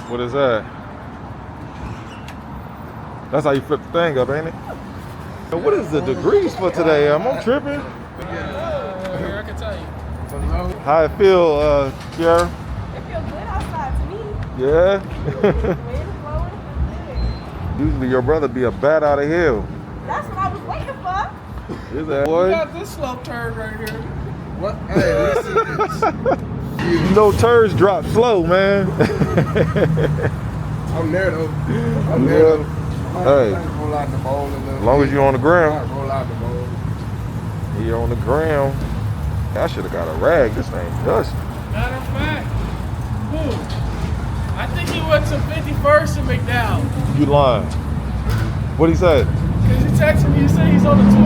What is that? That's how you flip the thing up, ain't it? What is the degrees for today? I'm tripping. Here, I can tell you. How it feel, Kiara? It feels good outside to me. Yeah? The wind is blowing, it feels good. Usually your brother be a bat out of hell. That's what I was waiting for. Is that We boy? got this slow turn right here. What? Hey, listen to this. You know turds drop slow, man. I'm there though. I'm there though. Hey. Roll out the bowl and As long as you're on the ground. roll out the bowl. You're on the ground. I should have got a rag. This ain't dust. Matter of fact, I think he went to 51st and McDowell. You lying. What'd he say? Because he texted me, he said he's on the 202.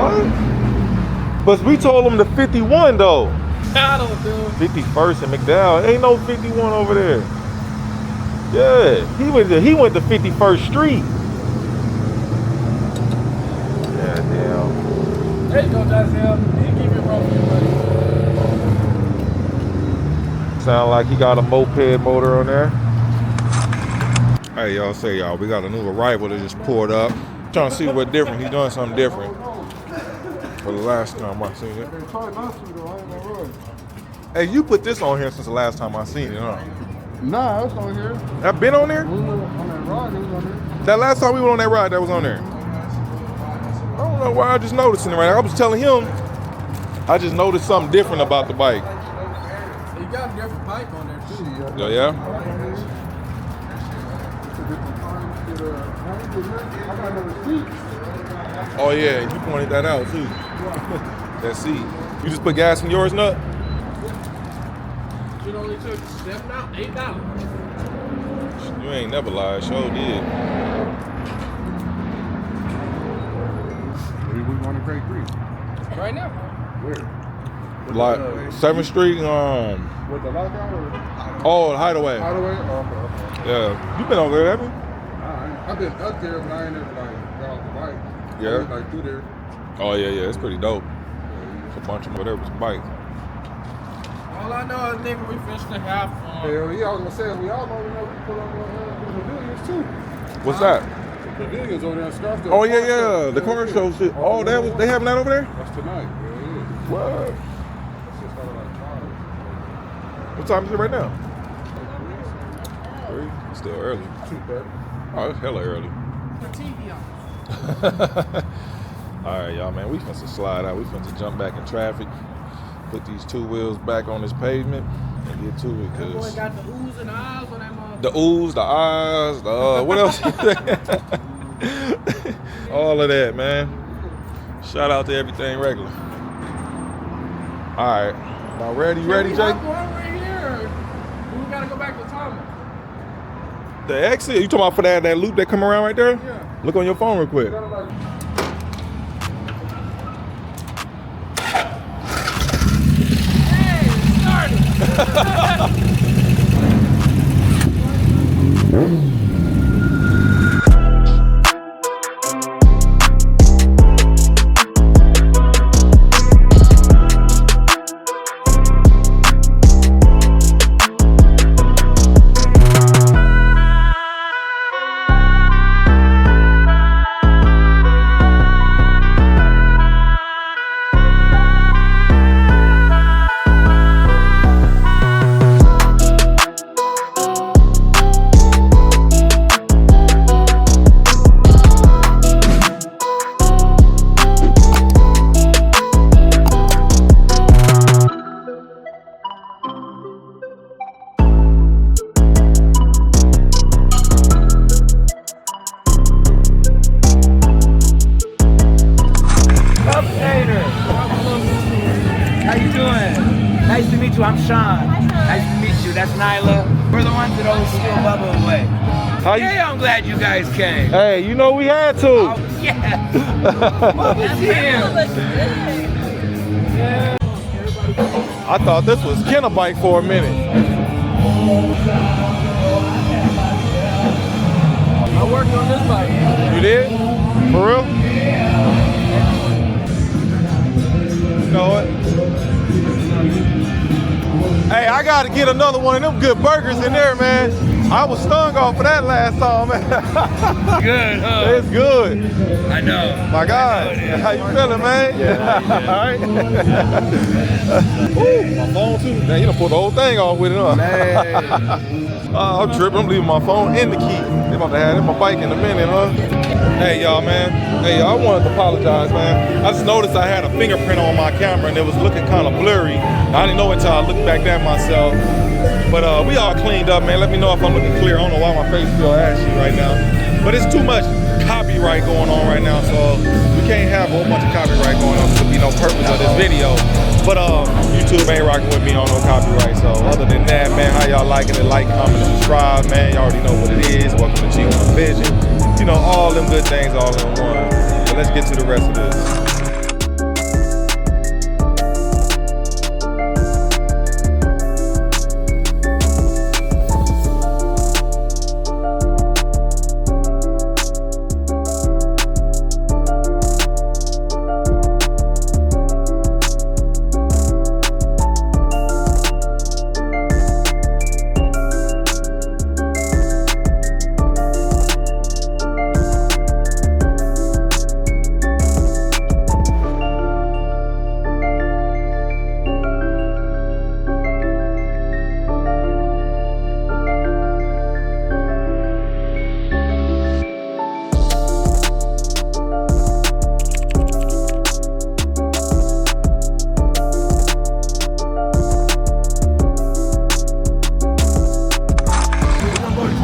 What? But we told him the 51 though. I don't do it. 51st and McDowell. Ain't no 51 over there. Yeah, he went to 51st Street. Yeah, damn. There you go, Jazelle. He give you a roll for your money. Sound like he got a moped motor on there. Hey, y'all, we got a new arrival that just pulled up. Trying to see what different. He's doing something different. For the last time I seen it. Hey, you put this on here since the last time I seen it, huh? Nah, it's on here. That been on there? We were on that ride, it was on there. That last time we went on that ride, that was on there. I don't know why I just noticed it right. I was telling him, I just noticed something different about the bike. You got a different pipe on there, too. Oh, yeah? Oh, yeah, you pointed that out, too. That seat. You just put gas in yours, Nut? It only took $8. You ain't never lied, sure did. street. Right now. Where? With Like the, 7th Street. with the lockout or? Oh, Hideaway. Hideaway? Oh, okay. Yeah, you been over there, haven't you? I've been up there, but I ain't never like got off the bike. Yeah. I went, like through there. Oh yeah, it's pretty dope. It's a bunch of whatever bikes. All I know is, nigga, we fished the half. Hell yeah, I was gonna say we all know we put on the pavilions too. What's that? The pavilions over there in Scarsdale. Oh yeah, the car show shit. Oh, they having that over there? That's tonight. Yeah. What? That's just started like 5. What time is it right now? 3. It's still early. 2:30. Oh, it's hella early. The TV on. All right, y'all, man. We finna slide out. We finna jump back in traffic. Put these 2 wheels back on this pavement and get to it. That boy Cause got the oohs and ahs on that motherfucker. the oohs, the eyes, the what else? All of that, man. Shout out to everything regular. All right, now ready, Jay? Right here. We gotta go back to Thomas. The exit. You talking about for that loop that come around right there? Yeah. Look on your phone real quick. Hey, it started. How you doing? Nice to meet you. I'm Sean. Nice to meet you. That's Nyla. We're the ones that always steal Bubba away. How you? Yeah, I'm glad you guys came. Hey, you know we had to. Oh, yeah. Bubba's here. I thought this was Kennebike for a minute. I worked on this bike. You did? For real? You know what? Hey, I gotta get another one of them good burgers in there, man. I was stung off of that last time, man. Good, huh? It's good. I know. My God. How you feeling, man? All right. Ooh, my phone too. Man, you done pulled the whole thing off with it, huh? I'm tripping. I'm leaving my phone in the key. They about to have it in my bike in a minute, huh? Hey, y'all, man. Hey, y'all, I wanted to apologize, man. I just noticed I had a fingerprint on my camera and it was looking kind of blurry. I didn't know until I looked back at myself. But we all cleaned up, man. Let me know if I'm looking clear. I don't know why my face feel ashy right now. But it's too much copyright going on right now, so we can't have a whole bunch of copyright going on. There could be no purpose of this video. But YouTube ain't rocking with me on no copyright. So other than that, man, how y'all liking it? Like, comment, and subscribe, man. Y'all already know what it is. Welcome to Chico Vision. You know, all them good things all in one. So let's get to the rest of this.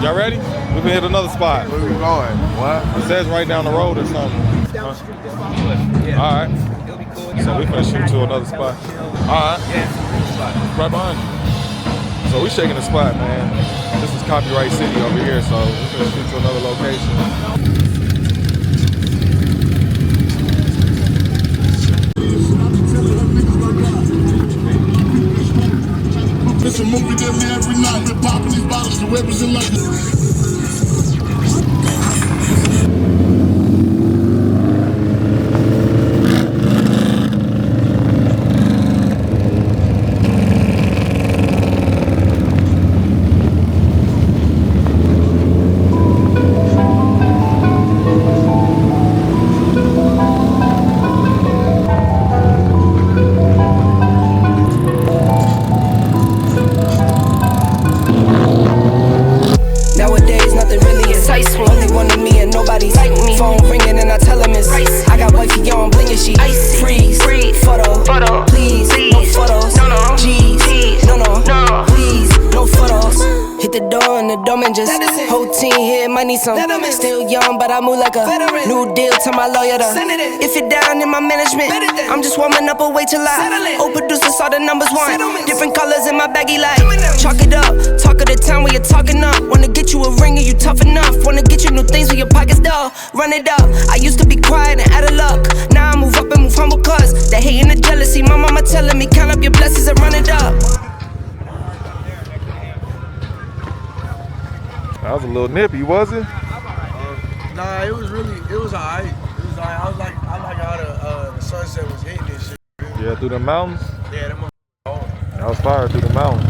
Y'all ready? We can hit another spot. Where we going? What? It says right down the road or something. Down the street, that's my foot. Yeah. All right. It'll be cool. So we finna shoot to another spot. All right. Yeah, it's a cool spot. Right behind you. So we shaking the spot, man. This is Copyright City over here, so we finna shoot to another location. some. Still young, but I move like a new deal to my lawyer. If you're down in my management, I'm just warming up a way till I. Old producers saw the numbers one. Different colors in my baggy light. Chalk it up, talk of the town when you're talking up. Wanna get you a ring and you tough enough. Wanna get you new things when your pockets dull. Run it up. I used to be quiet and out of luck. Now I move up and move humble cause the hate and the jealousy. My mama telling me count up your blessings and run it up. That was a little nippy, was it? Nah, it was alright. It was alright. I like how the sunset was hitting this shit. Yeah, through the mountains. Yeah, that motherfucker. That was fire through the mountains.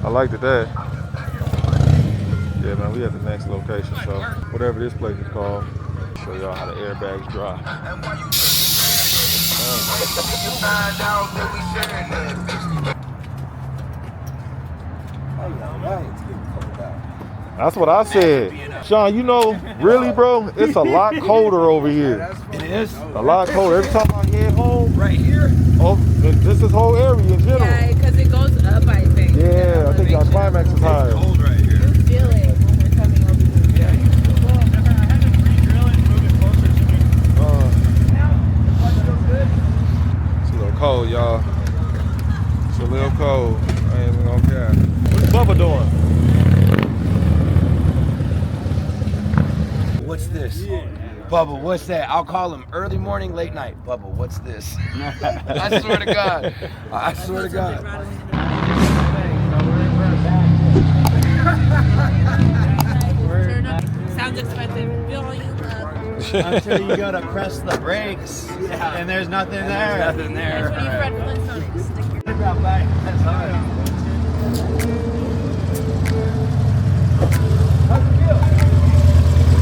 I liked it that. Yeah, man, we at the next location, so whatever this place is called, show y'all how the airbags drive. That's what I said. Sean, you know, really, bro, it's a lot colder over here. It is. A lot colder. Every time I head home, Right here. oh, this is whole area in general. Yeah, because it goes up, I think. Yeah, I think our climax is higher. Cold right here. You feel it when we're coming over here. Yeah, you It's a little cold, y'all. It's a little cold. I ain't even gonna care. What's Bubba doing? What's this? Bubba, what's that? I'll call him early morning, late night. Bubba, what's this? I swear to God. I swear to God. Sounds expensive. Bill, you Until you go to press the brakes, and there's nothing there. Nothing there. That's when you Fred Flintstone. Stick your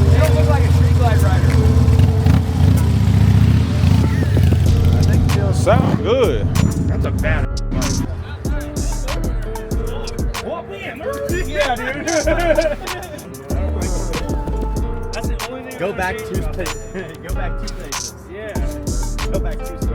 You don't look like a tree glide rider. Sound good. That's a bad. Yeah, dude. Go back 2 places. Go back 2 places. Yeah. Go back 2 places.